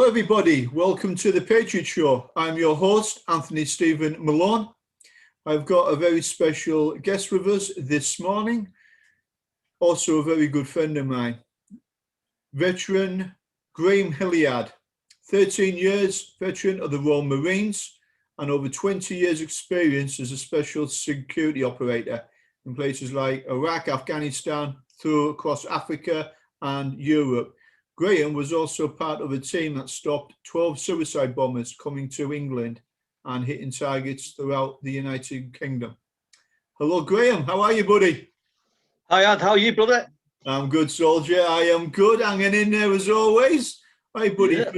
everybody, welcome to the Patriot Show. I'm your host, Anthony Stephen Malone. I've got a very special guest with us this morning, also a very good friend of mine, veteran Graham Hilliard, 13 years veteran of the Royal Marines and over 20 years experience as a special security operator in places like Iraq, Afghanistan, through across Africa and Europe. Graham was also part of a team that stopped 12 suicide bombers coming to England and hitting targets throughout the United Kingdom. Hello, Graham. How are you, buddy? Hi, Anth. How are you, brother? I'm good, soldier. I am good. Hanging in there as always. Hi, buddy. Yeah.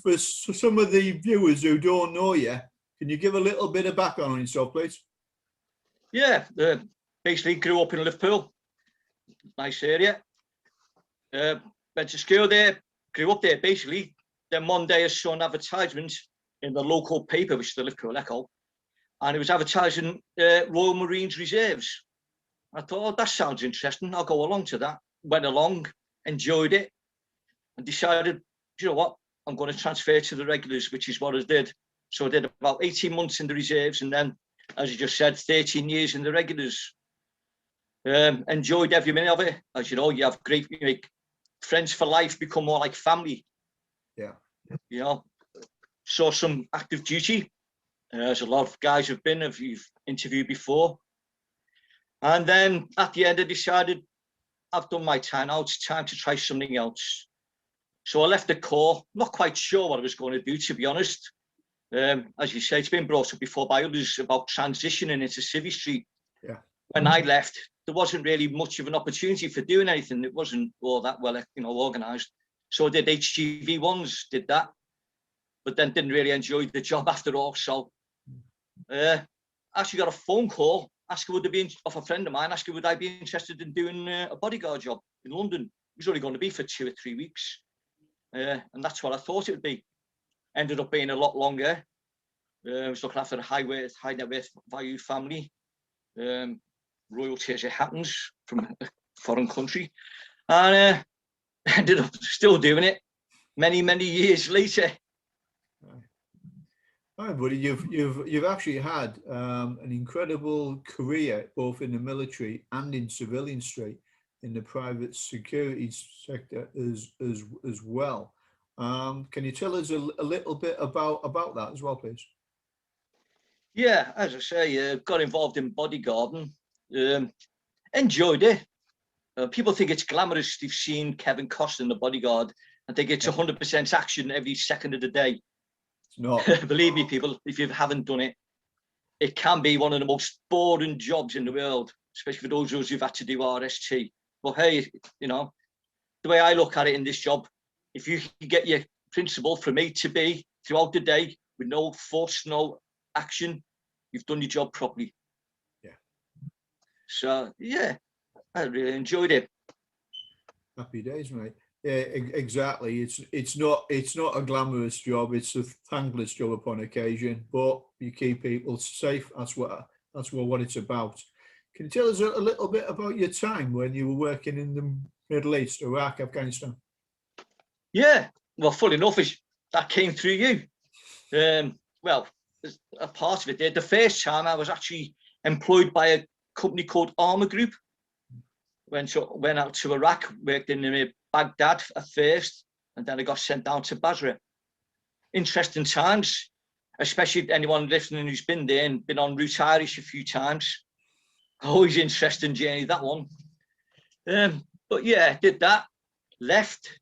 For some of the viewers who don't know you, can you give a little bit of background on yourself, please? Yeah. Basically, grew up in Liverpool. Nice area. Went to school there, grew up there basically. Then one day I saw an advertisement in the local paper, which is the Liverpool Echo, and it was advertising Royal Marines Reserves. I thought, oh, that sounds interesting. I'll go along to that. Went along, enjoyed it, and decided, you know what, I'm going to transfer to the regulars, which is what I did. So I did about 18 months in the reserves, and then, as you just said, 13 years in the regulars. Enjoyed every minute of it. As you know, you have great, friends for life, become more like family. Yeah. You know, saw some active duty, as a lot of guys have been, if you've interviewed before. And then at the end, I decided I've done my time now. It's time to try something else. So I left the Corps, not quite sure what I was going to do, to be honest. As you say, it's been brought up before by others about transitioning into civistry. Yeah. When I left, there wasn't really much of an opportunity for doing anything. It wasn't all that well, organised. So I did HGV ones, did that, but then didn't really enjoy the job after all. So actually got a phone call asking would there be off a friend of mine asking would I be interested in doing a bodyguard job in London. It was only going to be for 2 or 3 weeks, and that's what I thought it would be. Ended up being a lot longer. I was looking after a high net worth value family. Royalty as it happens from a foreign country, and ended up still doing it many years later. Hi, buddy. You've actually had an incredible career both in the military and in civilian street in the private security sector as well. Can you tell us a little bit about that as well, please? Yeah, as I say, got involved in bodyguarding. Enjoyed it. People think it's glamorous. They've seen Kevin Costner in The Bodyguard and think it's 100% action every second of the day. It's not. Believe me, people, if you haven't done it, it can be one of the most boring jobs in the world, especially for those of us who've had to do RST. But hey, the way I look at it in this job, if you get your principal from A to B throughout the day with no force, no action, you've done your job properly. So yeah, I really enjoyed it. Happy days, mate. Yeah, exactly. It's not a glamorous job. It's a thankless job upon occasion, but you keep people safe. That's what it's about. Can you tell us a little bit about your time when you were working in the Middle East, Iraq, Afghanistan? Yeah, well, full enough, that came through you. Well, a part of it there. The first time I was actually employed by a company called Armour Group. Went out to Iraq, worked in Baghdad at first, and then I got sent down to Basra. Interesting times, especially anyone listening who's been there and been on Route Irish a few times. Always interesting journey, that one. But yeah, did that, left,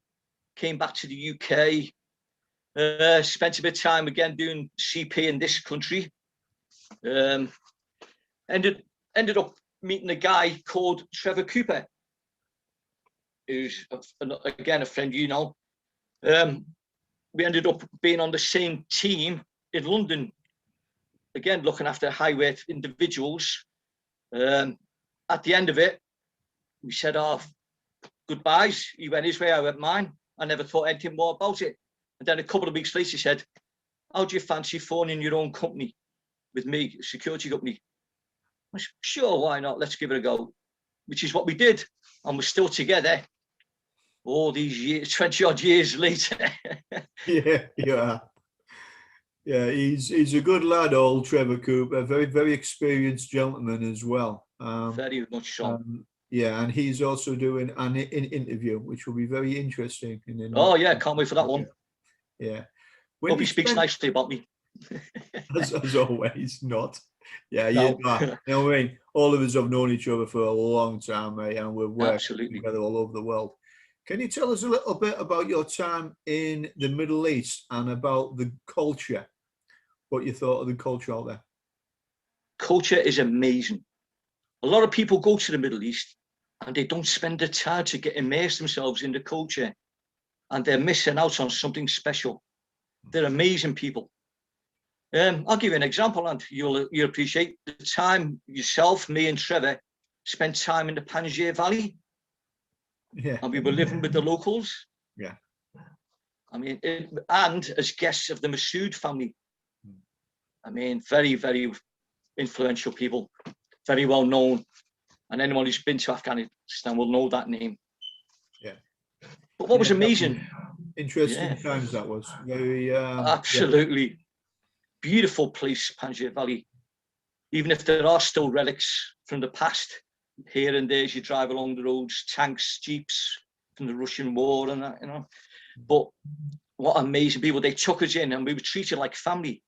came back to the UK, spent a bit of time again doing CP in this country. Ended up meeting a guy called Trevor Cooper, who's again a friend, we ended up being on the same team in London, again looking after high weight individuals. At the end of it, we said our goodbyes. He went his way, I went mine. I never thought anything more about it. And then a couple of weeks later, he said, how do you fancy phoning your own company with me, a security company? I said, sure, why not? Let's give it a go, which is what we did. And we're still together. all these years, 20 odd years later. Yeah. He's a good lad, old Trevor Cooper. Very, very experienced gentleman as well. Very much so. Yeah, and he's also doing an interview, which will be very interesting. Oh yeah, can't wait for that one. Yeah. Hope he speaks nicely about me. as always, not. Yeah, No. you know what I mean? All of us have known each other for a long time, mate, and we've worked Absolutely. together all over the world. Can you tell us a little bit about your time in the Middle East and about the culture? What you thought of the culture out there? Culture is amazing. A lot of people go to the Middle East and they don't spend the time to get immerse themselves in the culture, and they're missing out on something special. They're amazing people. I'll give you an example, and you'll appreciate the time yourself, me and Trevor spent time in the Panjshir Valley. Yeah. And we were living with the locals. Yeah. I mean, and as guests of the Masood family. I mean, very, very influential people, very well known. And anyone who's been to Afghanistan will know that name. Yeah. But what was amazing? Interesting times that was. Very absolutely beautiful place, Panjshir Valley. Even if there are still relics from the past here and there as you drive along the roads, tanks, jeeps from the Russian war and that, you know. But what amazing people. They took us in and we were treated like family.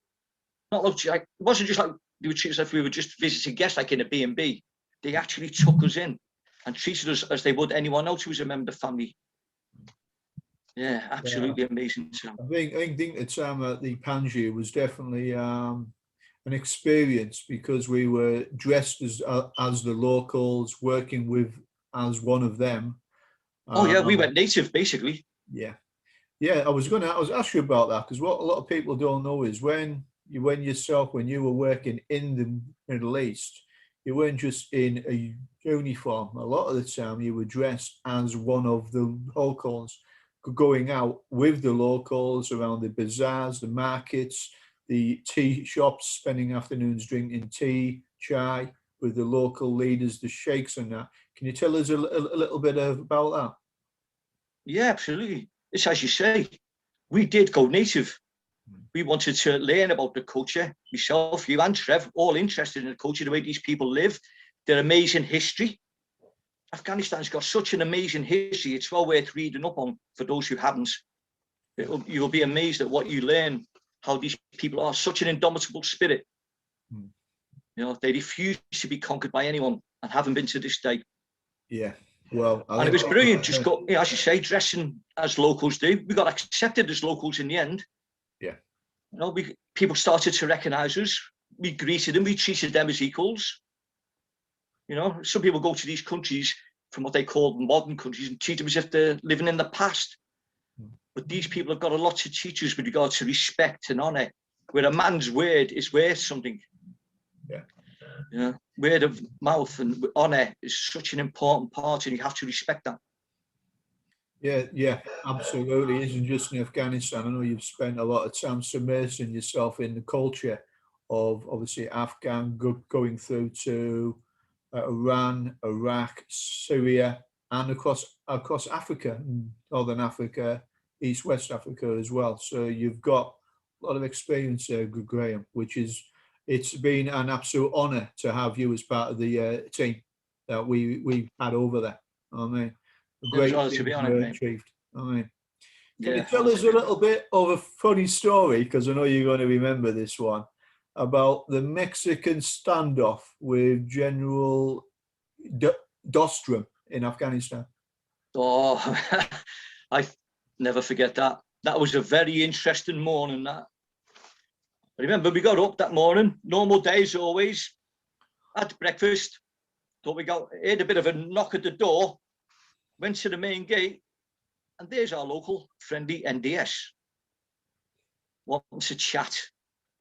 Not like, it wasn't just like they would treat us if we were just visiting guests, like in a B&B. They actually took us in and treated us as they would anyone else who was a member of the family. Yeah, absolutely amazing. I think the time at the Panjshir was definitely an experience, because we were dressed as the locals, working with as one of them. We went native basically. Yeah. I was ask you about that, because what a lot of people don't know is when you were working in the Middle East, you weren't just in a uniform. A lot of the time you were dressed as one of the locals, going out with the locals around the bazaars, the markets, the tea shops, spending afternoons drinking tea, chai with the local leaders, the sheikhs and that. Can you tell us a little bit about that? Yeah, absolutely. It's as you say, we did go native. We wanted to learn about the culture. Myself, you and Trev, all interested in the culture, the way these people live, their amazing history. Afghanistan's got such an amazing history. It's well worth reading up on for those who haven't. You'll be amazed at what you learn, how these people are such an indomitable spirit. You know, they refuse to be conquered by anyone and haven't been to this day. Yeah. Well, and it was brilliant. Just got, as you say, dressing as locals do. We got accepted as locals in the end. Yeah. You know, people started to recognise us. We greeted them. We treated them as equals. You know, some people go to these countries from what they call modern countries and treat them as if they're living in the past. But these people have got a lot to teach us with regard to respect and honour, where a man's word is worth something. Yeah. You know, word of mouth and honour is such an important part, and you have to respect that. Yeah, absolutely. It isn't just in Afghanistan. I know you've spent a lot of time submersing yourself in the culture of, obviously, Afghan going through to Iran, Iraq, Syria, and across Africa, Northern Africa, East West Africa as well. So you've got a lot of experience there, Graham, it's been an absolute honour to have you as part of the team that we had over there. I mean, a great thing to be achieved. I mean, can you tell us a little bit of a funny story, because I know you're going to remember this one, about the Mexican standoff with General Dostrum in Afghanistan? Oh, I never forget that. That was a very interesting morning, that. I remember we got up that morning, normal days always, had breakfast, thought we heard a bit of a knock at the door, went to the main gate, and there's our local friendly NDS. Wanting to chat,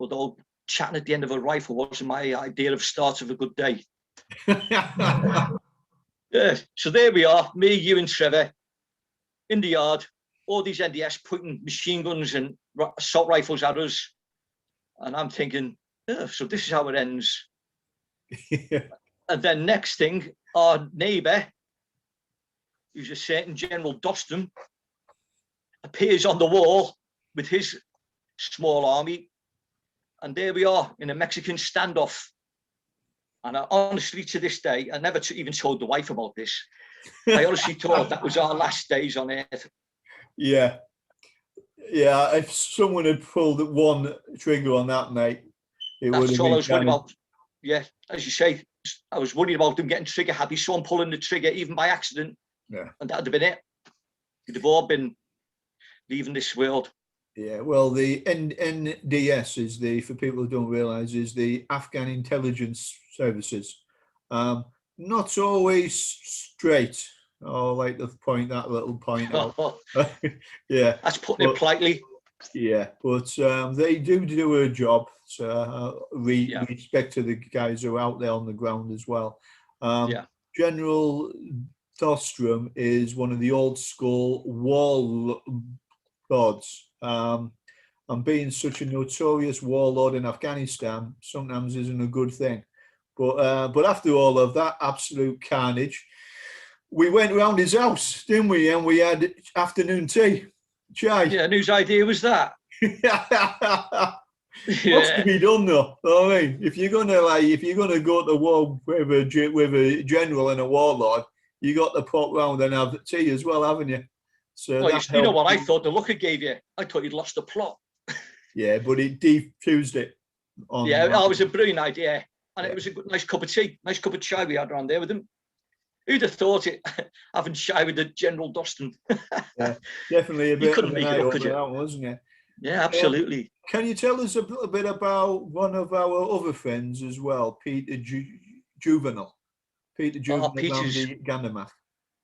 although chatting at the end of a rifle wasn't my idea of start of a good day. Yeah, so there we are, me, you and Trevor, in the yard, all these NDS putting machine guns and assault rifles at us. And I'm thinking, so this is how it ends. And then next thing, our neighbour, who's a certain General Dostum, appears on the wall with his small army, and there we are in a Mexican standoff. And I honestly, to this day, I never even told the wife about this. I honestly thought that was our last days on Earth. Yeah. Yeah, if someone had pulled one trigger on that, mate, it would have That's all been I was worried about. Yeah, as you say, I was worried about them getting trigger happy, someone pulling the trigger even by accident. Yeah. And that'd have been it. You'd have all been leaving this world. Yeah, well, the NDS is for people who don't realise, is the Afghan intelligence services. Not always straight. I like to point that little point out. Yeah. That's putting it politely. Yeah, but they do a job. So respect to the guys who are out there on the ground as well. General Dostrum is one of the old school warlords. And being such a notorious warlord in Afghanistan sometimes isn't a good thing. But after all of that absolute carnage, we went round his house, didn't we? And we had afternoon tea, chai. Yeah, and whose idea was that? What's to be done though? I mean, if you're gonna go to war with a general and a warlord, you got to pop round and have tea as well, haven't you? So well, you know what I thought the look it gave you? I thought you'd lost the plot. Yeah, but it defused it. It was a brilliant idea. And it was a nice cup of tea, nice cup of chai we had around there with him. Who'd have thought it, having chai with the General Dostum? Yeah, definitely a bit of an eye-opener, wasn't it? Yeah, absolutely. Can you tell us a little bit about one of our other friends as well, Peter Juvenile? Peter Juvenile around the Gandamak.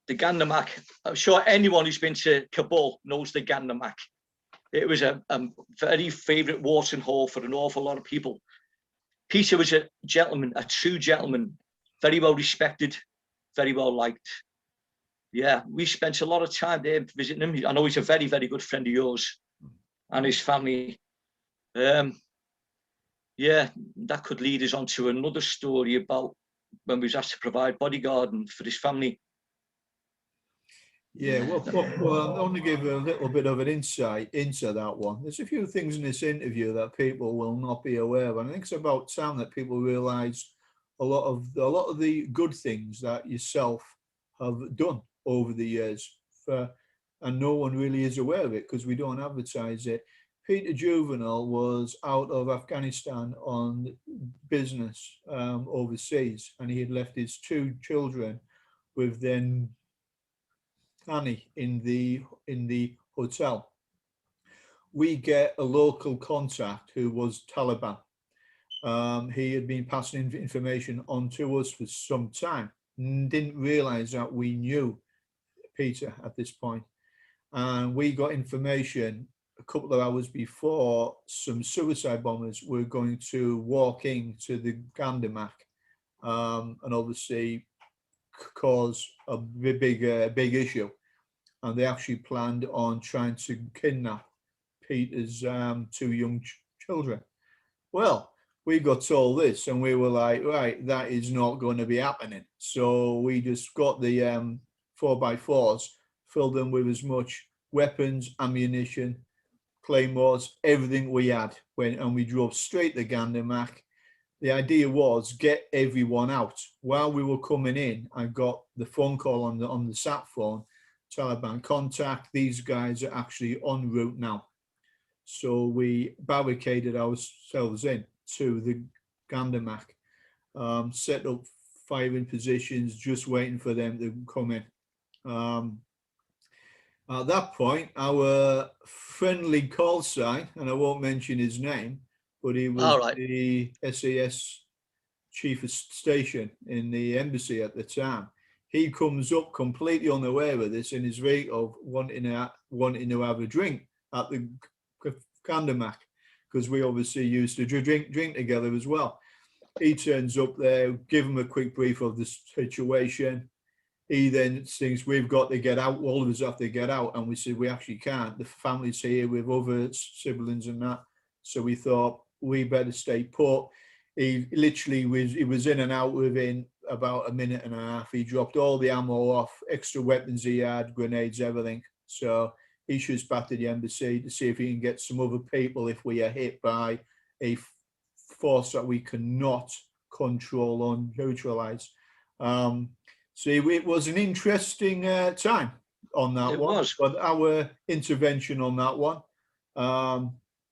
The Gandamak. I'm sure anyone who's been to Kabul knows the Gandamak. It was a very favourite watering hole for an awful lot of people. Peter was a gentleman, a true gentleman, very well respected, very well liked. Yeah, we spent a lot of time there visiting him. I know he's a very, very good friend of yours and his family. Yeah, that could lead us on to another story about when we was asked to provide bodyguard for his family. Yeah, well, I want to give a little bit of an insight into that one. There's a few things in this interview that people will not be aware of, and I think it's about time that people realise a lot of the good things that yourself have done over the years, and no one really is aware of it because we don't advertise it. Peter Juvenile was out of Afghanistan on business overseas, and he had left his 2 children with then Annie in the hotel. We get a local contact who was Taliban. He had been passing information on to us for some time. Didn't realize that we knew Peter at this point. And we got information a couple of hours before some suicide bombers were going to walk into the Gandamak and obviously cause a big issue. And they actually planned on trying to kidnap Peter's 2 young children. Well, we got told this and we were like, right, that is not going to be happening. So we just got the 4x4s, filled them with as much weapons, ammunition, claymores, everything we had, and we drove straight to Gandamak. The idea was get everyone out. While we were coming in, I got the phone call on the sat phone, Taliban contact, these guys are actually en route now. So we barricaded ourselves in to the Gandamak, set up firing positions, just waiting for them to come in. At that point, our friendly call sign, and I won't mention his name, but he was the SAS chief of station in the embassy at the time. He comes up completely unaware of this in his vehicle, wanting to have a drink at the Gandamak, because we obviously used to drink together as well. He turns up there, give him a quick brief of the situation. He then thinks we've got to get out, all of us have to get out, and we said we actually can't. The family's here with other siblings and that. So we thought we better stay put. He literally was in and out within about a minute and a half. He dropped all the ammo off, extra weapons he had, grenades, everything. So he shoots back to the embassy to see if he can get some other people if we are hit by a force that we cannot control or neutralize. So it was an interesting time on that one. Was. But our intervention on that one,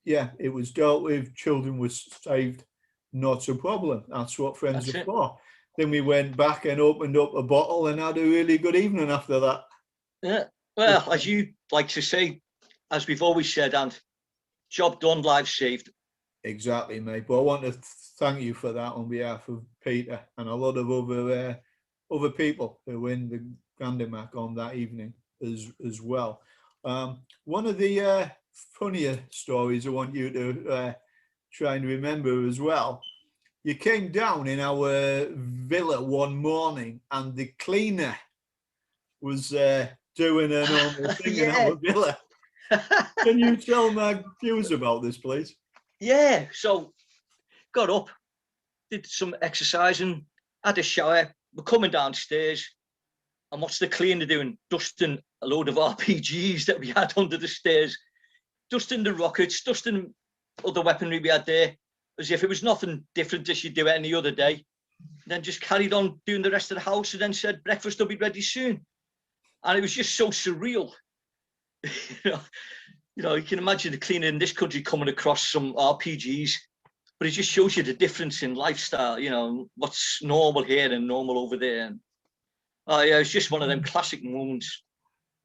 it was dealt with. Children were saved, not a problem. That's what friends are for. Then we went back and opened up a bottle and had a really good evening after that. Yeah. Well, as you like to say, as we've always said, and job done, life saved. Exactly, mate. But I want to thank you for that on behalf of Peter and a lot of other people who were in the Gandamak on that evening as well. One of the funnier stories I want you to try and remember as well. You came down in our villa one morning and the cleaner was doing a normal thing in our villa. Can you tell my viewers about this, please? Yeah, so got up, did some exercising, had a shower, we're coming downstairs, and what's the cleaner doing? Dusting a load of RPGs that we had under the stairs, dusting the rockets, dusting other weaponry we had there, as if it was nothing different as you'd do any other day. And then just carried on doing the rest of the house and then said, breakfast will be ready soon. And it was just so surreal. You can imagine the cleaner in this country coming across some RPGs, but it just shows you the difference in lifestyle, what's normal here and normal over there. And it's just one of them classic moments.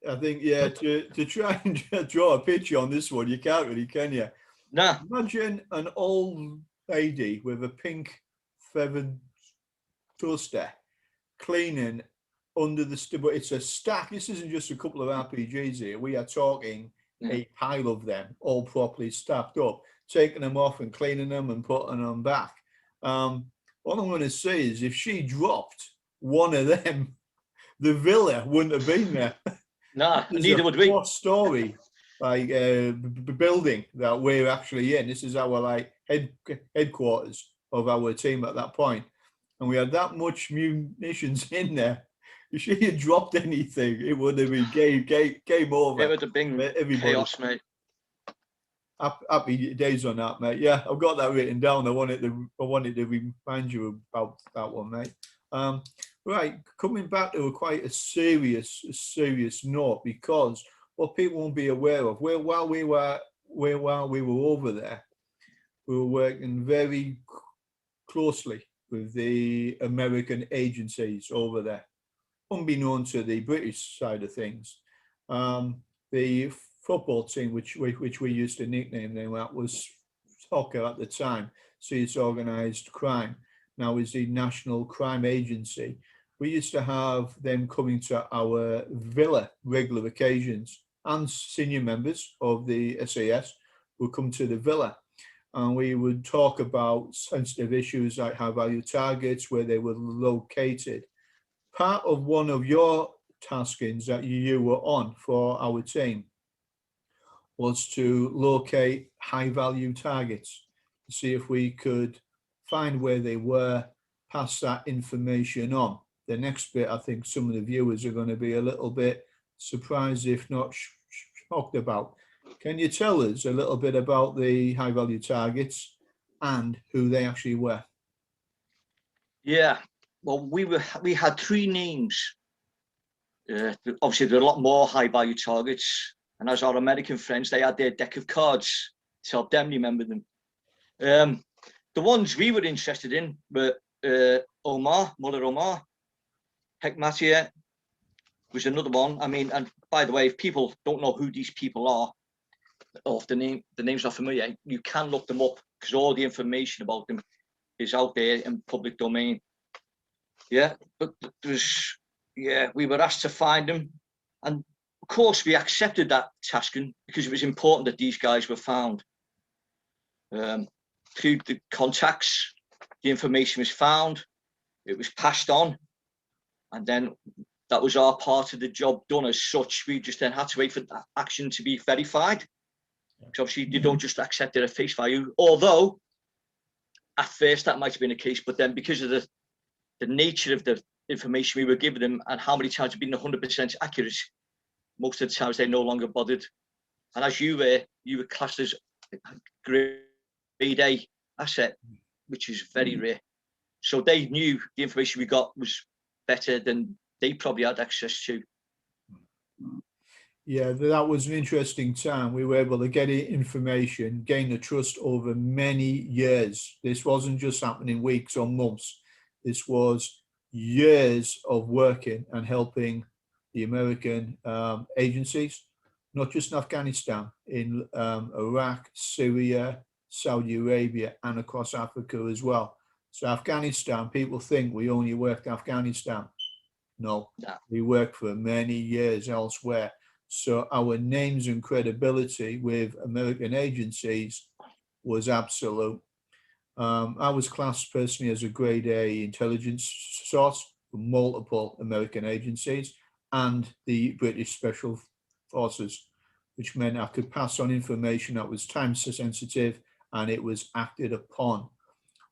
I think, to try and draw a picture on this one, you can't really, can you? Nah. Imagine an old lady with a pink feathered duster cleaning under the but it's a stack. This isn't just a couple of RPGs here. We are talking a pile of them, all properly stacked up, taking them off and cleaning them and putting them back. What I'm going to say is if she dropped one of them, the villa wouldn't have been there. Nah, neither would we. 4-story building that we're actually in. This is our headquarters of our team at that point, and we had that much munitions in there. If she had dropped anything, it would have been game over. It would have been chaos, mate. Happy days on that, mate. Yeah, I've got that written down. I wanted to remind you about that one, mate. Right, coming back to quite a serious note, because what people won't be aware of, while we were over there, we were working very closely with the American agencies over there, unbeknown to the British side of things. The football team, which we used to nickname them, that was soccer at the time, so it's organised crime. Now is the National Crime Agency. We used to have them coming to our villa regular occasions, and senior members of the SAS would come to the villa, and we would talk about sensitive issues like high-value targets, where they were located. Part of one of your taskings that you were on for our team was to locate high-value targets, to see if we could find where they were, pass that information on. The next bit, I think some of the viewers are going to be a little bit surprised, if not shocked about. Can you tell us a little bit about the high-value targets and who they actually were? Yeah, well, we had 3 names. Obviously, there are a lot more high-value targets, and as our American friends, they had their deck of cards to help them remember them. The ones we were interested in were Mullah Omar, Hekmatyar was another one. I mean, and by the way, if people don't know who these people are, or if the name's not familiar, you can look them up, because all the information about them is out there in public domain. Yeah, but we were asked to find them, and of course we accepted that tasking because it was important that these guys were found. Through the contacts, the information was found, it was passed on, and then that was our part of the job done. As such, we just then had to wait for that action to be verified. Because obviously you don't just accept it at face value, although at first that might have been the case, but then because of the the nature of the information we were giving them and how many times we've been 100% accurate, most of the times they're no longer bothered. And as you were classed as a grade A asset, which is very rare. So they knew the information we got was better than they probably had access to. Yeah, that was an interesting time. We were able to get information, gain the trust over many years. This wasn't just happening weeks or months. This was years of working and helping the American agencies, not just in Afghanistan, in Iraq, Syria, Saudi Arabia, and across Africa as well. So Afghanistan, people think we only worked in Afghanistan. No, we worked for many years elsewhere. So our names and credibility with American agencies was absolute. I was classed personally as a grade A intelligence source for multiple American agencies and the British Special Forces, which meant I could pass on information that was time sensitive and it was acted upon.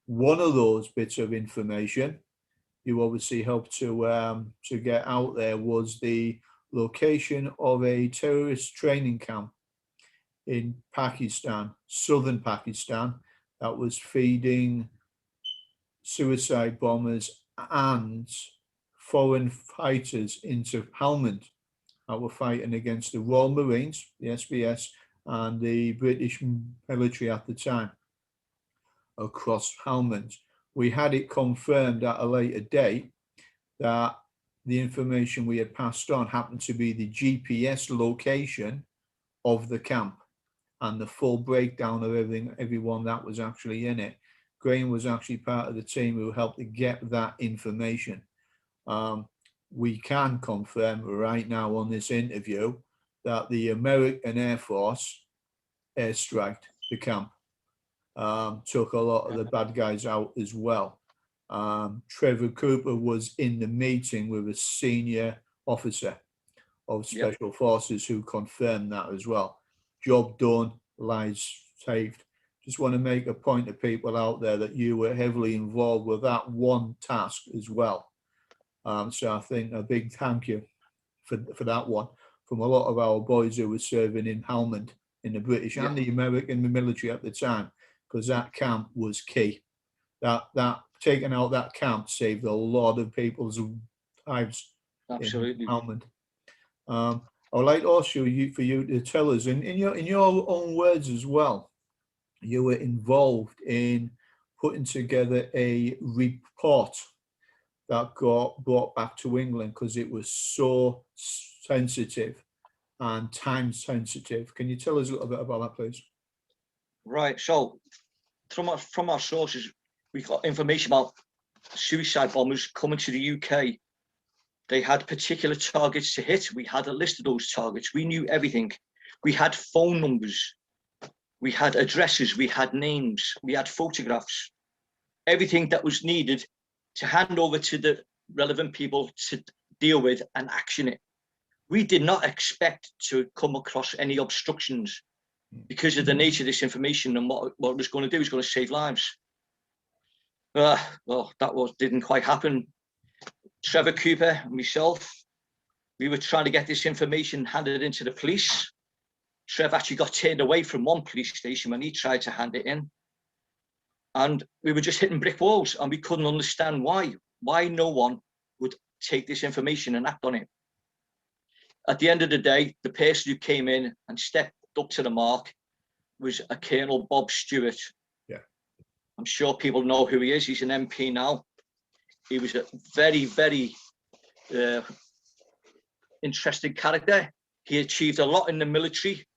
One of those bits of information you obviously helped to get out there was the location of a terrorist training camp in Pakistan, southern Pakistan, that was feeding suicide bombers and foreign fighters into Helmand that were fighting against the Royal Marines, the SBS, and the British military at the time across Helmand. We had it confirmed at a later date that the information we had passed on happened to be the GPS location of the camp and the full breakdown of everyone that was actually in it. Graham was actually part of the team who helped to get that information. We can confirm right now on this interview that the American Air Force airstriked the camp, took a lot of the bad guys out as well. Trevor Cooper was in the meeting with a senior officer of Special Forces who confirmed that as well. Job done, lives saved. Just want to make a point to people out there that you were heavily involved with that one task as well. So I think a big thank you for that one from a lot of our boys who were serving in Helmand in the British and the American military at the time, because that camp was key. That taking out that camp saved a lot of people's lives. Absolutely. In Helmand. I would like also for you to tell us in your own words as well. You were involved in putting together a report that got brought back to England because it was so sensitive and time sensitive. Can you tell us a little bit about that, please? Right. So from our sources, we got information about suicide bombers coming to the UK. They had particular targets to hit. We had a list of those targets. We knew everything. We had phone numbers. We had addresses. We had names. We had photographs. Everything that was needed to hand over to the relevant people to deal with and action it. We did not expect to come across any obstructions because of the nature of this information and what it was going to do. It was going to save lives. Well, that didn't quite happen. Trevor Cooper and myself, we were trying to get this information handed into the police. Trev actually got turned away from one police station when he tried to hand it in. And we were just hitting brick walls and we couldn't understand why no one would take this information and act on it. At the end of the day, the person who came in and stepped up to the mark was a Colonel Bob Stewart. Yeah. I'm sure people know who he is. He's an MP now. He was a very, very interesting character. He achieved a lot in the military.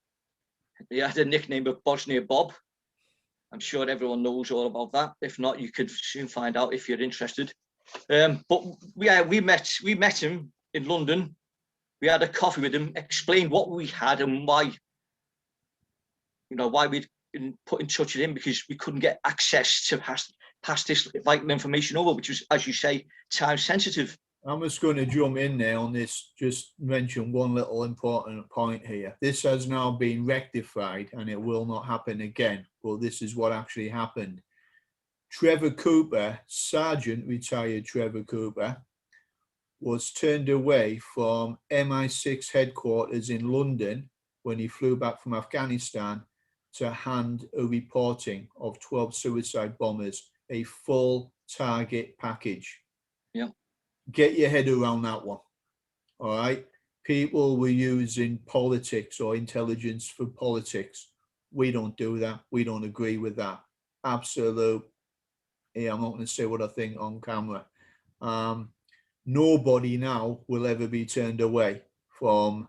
He had a nickname of Bosnia Bob. I'm sure everyone knows all about that. If not, you could soon find out if you're interested. But yeah, we met him in London. We had a coffee with him, explained what we had and why we'd been put in touch with him, because we couldn't get access to pass this vital information over, which was, as you say, time sensitive. I'm just going to jump in there on this, just mention one little important point here. This has now been rectified and it will not happen again. Well, this is what actually happened. Trevor Cooper, Sergeant retired Trevor Cooper, was turned away from MI6 headquarters in London when he flew back from Afghanistan to hand a reporting of 12 suicide bombers, a full target package. Yeah. Get your head around that one. All right. People were using politics or intelligence for politics. We don't do that. We don't agree with that. Absolute. Yeah, I'm not going to say what I think on camera. Nobody now will ever be turned away from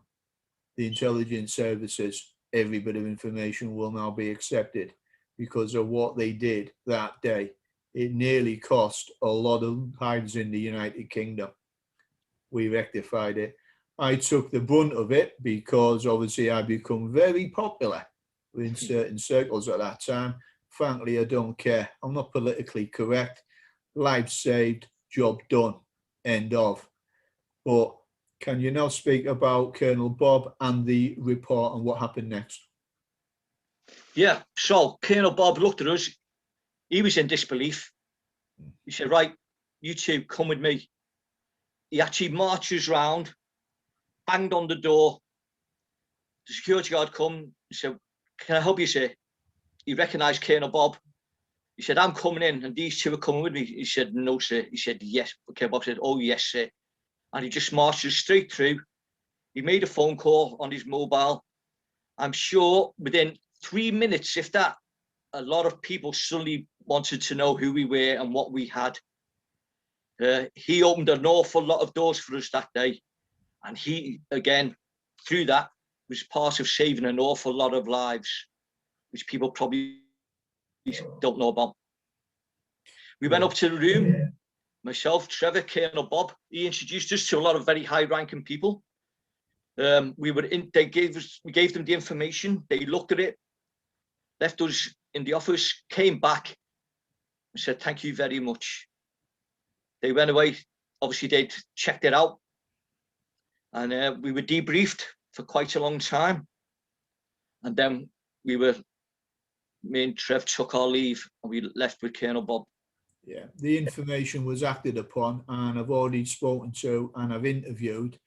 the intelligence services. Every bit of information will now be accepted because of what they did that day. It nearly cost a lot of lives in the United Kingdom. We rectified it. I took the brunt of it because obviously I become very popular in certain circles at that time. Frankly, I don't care. I'm not politically correct. Life saved, job done, end of. But can you now speak about Colonel Bob and the report and what happened next? Yeah, so Colonel Bob looked at us. He was in disbelief. He said, right, you two come with me. He actually marches round, banged on the door. The security guard come and said, can I help you, sir? He recognised Colonel Bob. He said, I'm coming in and these two are coming with me. He said, no, sir. He said, yes. Colonel Bob said, oh, yes, sir. And he just marched us straight through. He made a phone call on his mobile. I'm sure within 3 minutes, if that, a lot of people suddenly wanted to know who we were and what we had. He opened an awful lot of doors for us that day. And he, again, through that, was part of saving an awful lot of lives, which people probably don't know about. We went up to the room, myself, Trevor, Colonel Bob. He introduced us to a lot of very high-ranking people. We gave them the information. They looked at it, left us in the office, came back and said, thank you very much. They went away. Obviously, they'd checked it out. And we were debriefed for quite a long time. And then me and Trev took our leave and we left with Colonel Bob. Yeah, the information was acted upon, and I've already spoken to and I've interviewed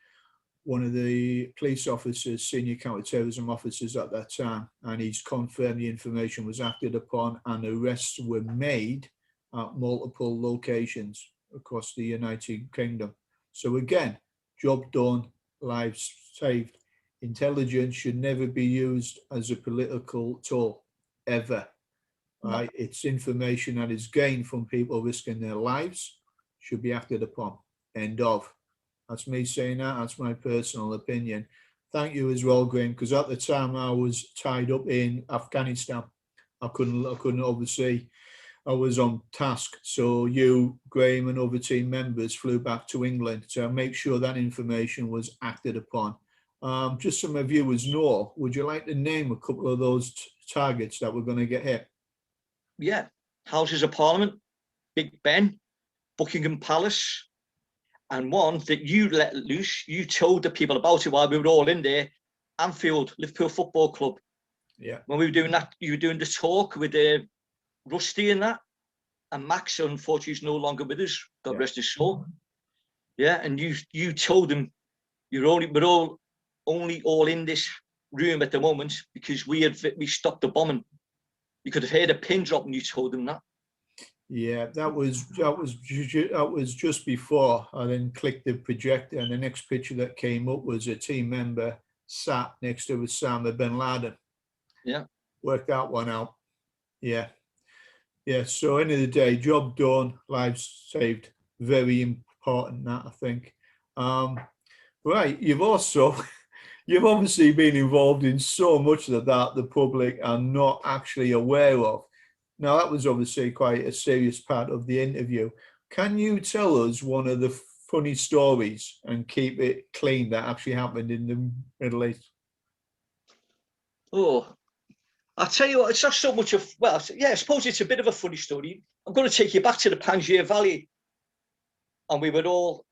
one of the police officers, senior counter-terrorism officers at that time, and he's confirmed the information was acted upon and arrests were made at multiple locations across the United Kingdom. So again, job done, lives saved. Intelligence should never be used as a political tool, ever. Right? It's information that is gained from people risking their lives, should be acted upon. End of. That's me saying that. That's my personal opinion. Thank you as well, Graham, because at the time I was tied up in Afghanistan. I couldn't obviously, I was on task. So you, Graham, and other team members flew back to England to make sure that information was acted upon. Just so my viewers know, would you like to name a couple of those targets that we're going to get hit? Yeah, Houses of Parliament, Big Ben, Buckingham Palace, and one that you let loose, you told the people about it while we were all in there, Anfield, Liverpool Football Club. Yeah. When we were doing that, you were doing the talk with Rusty and that, and Max, unfortunately, is no longer with us, God rest his soul. Yeah, and you told them, we're all in this room at the moment because we stopped the bombing. You could have heard a pin drop when you told them that. Yeah, that was just before I then clicked the projector, and the next picture that came up was a team member sat next to Osama bin Laden. Yeah, worked that one out. Yeah. So end of the day, job done, lives saved. Very important, that I think. Right, you've obviously been involved in so much of that the public are not actually aware of. Now, that was obviously quite a serious part of the interview. Can you tell us one of the funny stories and keep it clean that actually happened in the Middle East? Oh, I'll tell you what, it's not so much of, well, yeah, I suppose it's a bit of a funny story. I'm going to take you back to the Panjshir Valley. And we were all,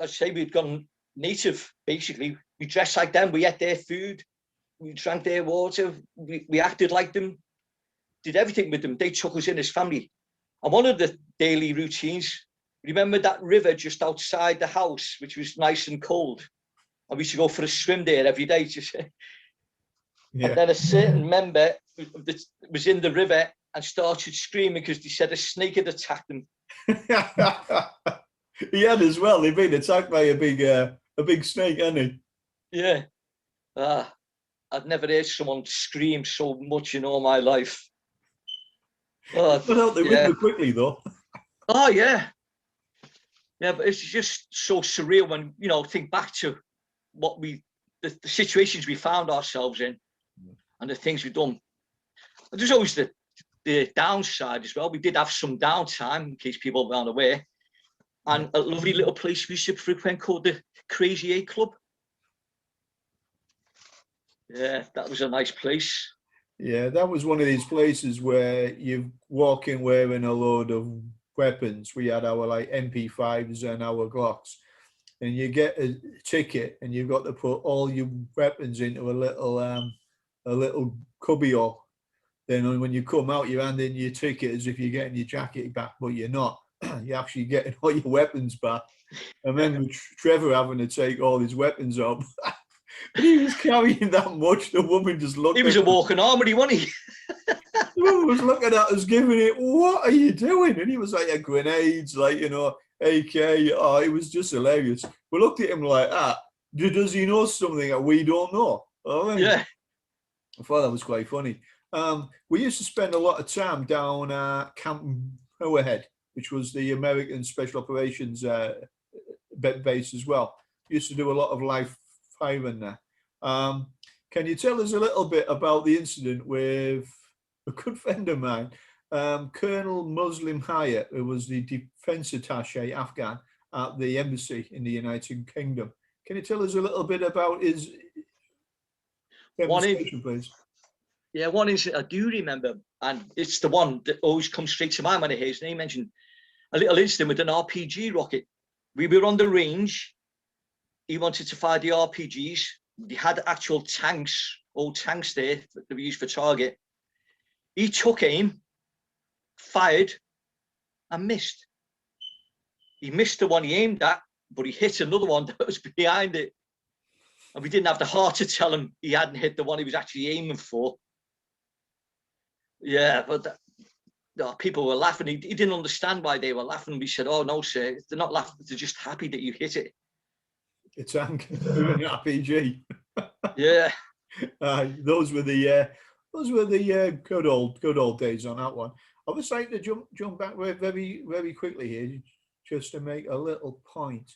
I'd say we'd gone native, basically. We dressed like them, we ate their food, we drank their water, we acted like them, did everything with them. They took us in as family. And one of the daily routines, remember that river just outside the house, which was nice and cold? And we used to go for a swim there every day. And then a certain member was in the river and started screaming because they said a snake had attacked them. He had as well. He'd been attacked by a big snake, hadn't he? Yeah. I'd never heard someone scream so much in all my life. Got out the river quickly, though. Oh, yeah. Yeah, but it's just so surreal when, think back to what the situations we found ourselves in and the things we've done. And there's always the downside as well. We did have some downtime, in case people weren't aware. And a lovely little place we used to frequent called the Crazy 8 Club. Yeah, that was a nice place. Yeah, that was one of these places where you walk in wearing a load of weapons. We had our MP5s and our Glocks, and you get a ticket, and you've got to put all your weapons into a little cubbyhole. Then when you come out, you hand in your ticket as if you're getting your jacket back, but you're not. You're actually getting all your weapons back. I remember Trevor having to take all his weapons up. He was carrying that much. The woman just looked. He was a walking armory, wasn't he? The woman was looking at us, giving it. What are you doing? And he was like, grenades, AK. Oh, it was just hilarious. We looked at him like that. Does he know something that we don't know? Oh, yeah. I thought that was quite funny. We used to spend a lot of time down Camp Moorhead, which was the American Special Operations base as well. We used to do a lot of live firing there. Can you tell us a little bit about the incident with a good friend of mine, Colonel Muslim Hyatt, who was the defense attaché Afghan at the embassy in the United Kingdom? Can you tell us a little bit about his demonstration, please? Yeah, one incident I do remember, and it's the one that always comes straight to mind when I hear his name mentioned. A little incident with an RPG rocket. We were on the range. He wanted to fire the RPGs. They had actual tanks, old tanks there that we used for target. He took aim, fired, and missed. He missed the one he aimed at, but he hit another one that was behind it. And we didn't have the heart to tell him he hadn't hit the one he was actually aiming for. Yeah, but people were laughing. He didn't understand why they were laughing. We said, "Oh no, sir, they're not laughing. They're just happy that you hit it." A tank with an RPG. Yeah. Those were the good old days on that one. I would like to jump back very, very quickly here, just to make a little point.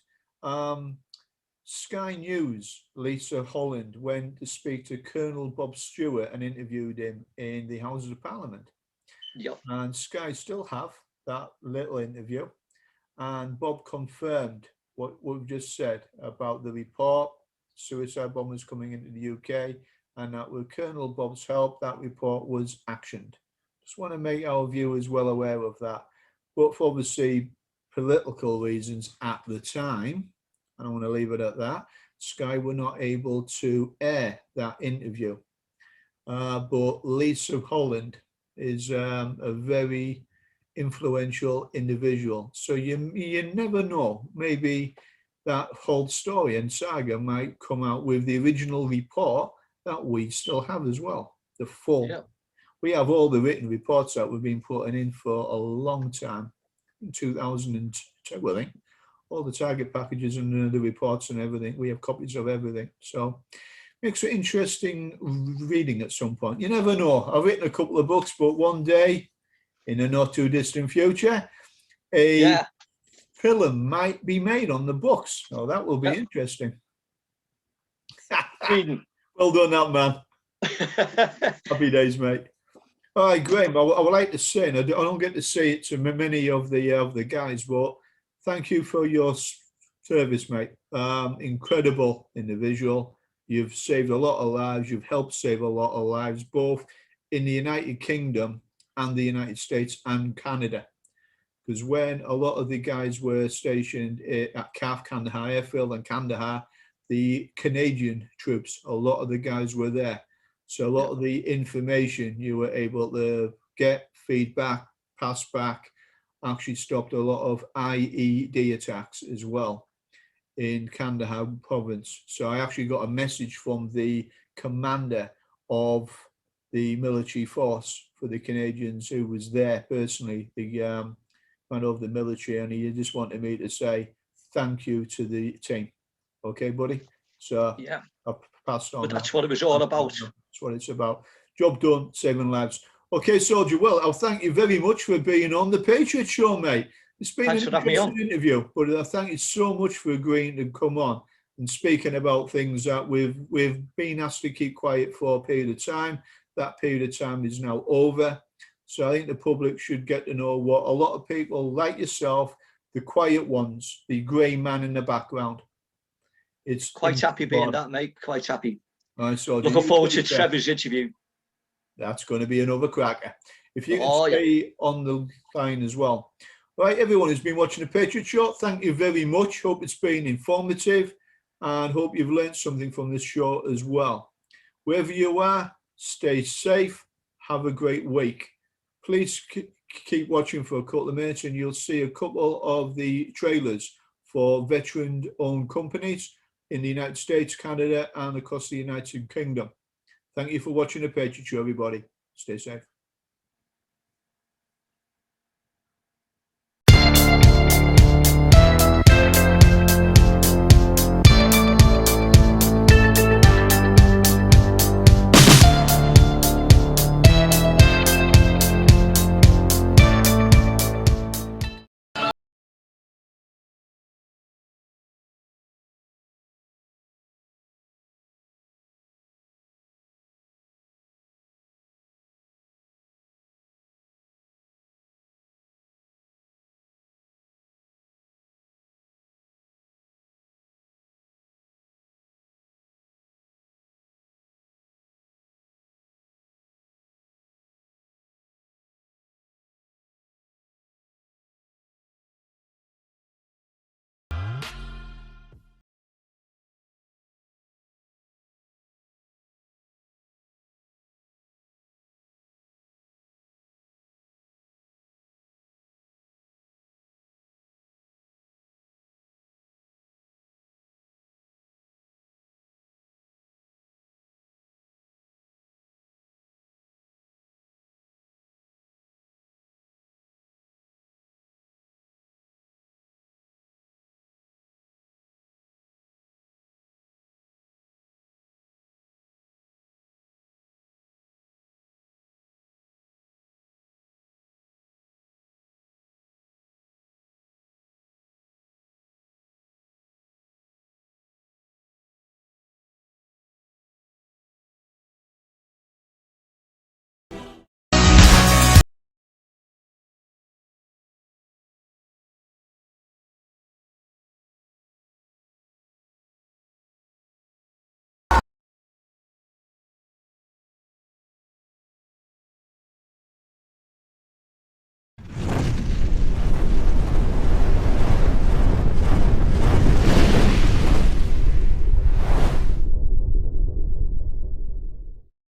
Sky News, Lisa Holland went to speak to Colonel Bob Stewart and interviewed him in the Houses of Parliament. Yep. And Sky still have that little interview. And Bob confirmed what we've just said about the report, suicide bombers coming into the UK, and that with Colonel Bob's help, that report was actioned. Just want to make our viewers well aware of that. But for obviously political reasons at the time, and I want to leave it at that, Sky were not able to air that interview. But Lisa Holland is a very influential individual. So you never know. Maybe that whole story and saga might come out with the original report that we still have as well. The full. Yeah. We have all the written reports that we've been putting in for a long time. In 2002, I think. All the target packages and the reports and everything. We have copies of everything. So makes it interesting reading at some point. You never know. I've written a couple of books, but one day, in a not too distant future, a film might be made on the books. So that will be interesting. Well done, that man. Happy days, mate. All right, Graham, I would like to say, and I don't get to say it to many of the guys, but thank you for your service, mate. Incredible individual. You've saved a lot of lives. You've helped save a lot of lives, both in the United Kingdom and the United States and Canada. Because when a lot of the guys were stationed at CAF, Kandahar Airfield and Kandahar, the Canadian troops, a lot of the guys were there. So a lot of the information you were able to get, feedback, pass back, actually stopped a lot of IED attacks as well in Kandahar province. So I actually got a message from the commander of the military force for the Canadians, who was there personally, the commander of the military, and he just wanted me to say thank you to the team. Okay, buddy? So Yeah, I've passed on. but that's what it was all about. That's what it's about. Job done, saving lives. Okay, Soldier, well, I'll thank you very much for being on the Patriot Show, mate. It's been Thanks an for having me interesting interview, but I thank you so much for agreeing to come on and speaking about things that we've been asked to keep quiet for a period of time. That period of time is now over. So I think the public should get to know what a lot of people like yourself, the quiet ones, the grey man in the background. It's quite happy being that, mate. Quite happy. Right, so looking forward to Trevor's interview. That's going to be another cracker. If you can stay on the line as well. Right, everyone who's been watching the Patriot Show, thank you very much. Hope it's been informative and hope you've learned something from this show as well. Wherever you are, stay safe. Have a great week. Please keep watching for a couple of minutes and you'll see a couple of the trailers for veteran-owned companies in the United States, Canada, and across the United Kingdom. Thank you for watching the Patriot Show, everybody. Stay safe.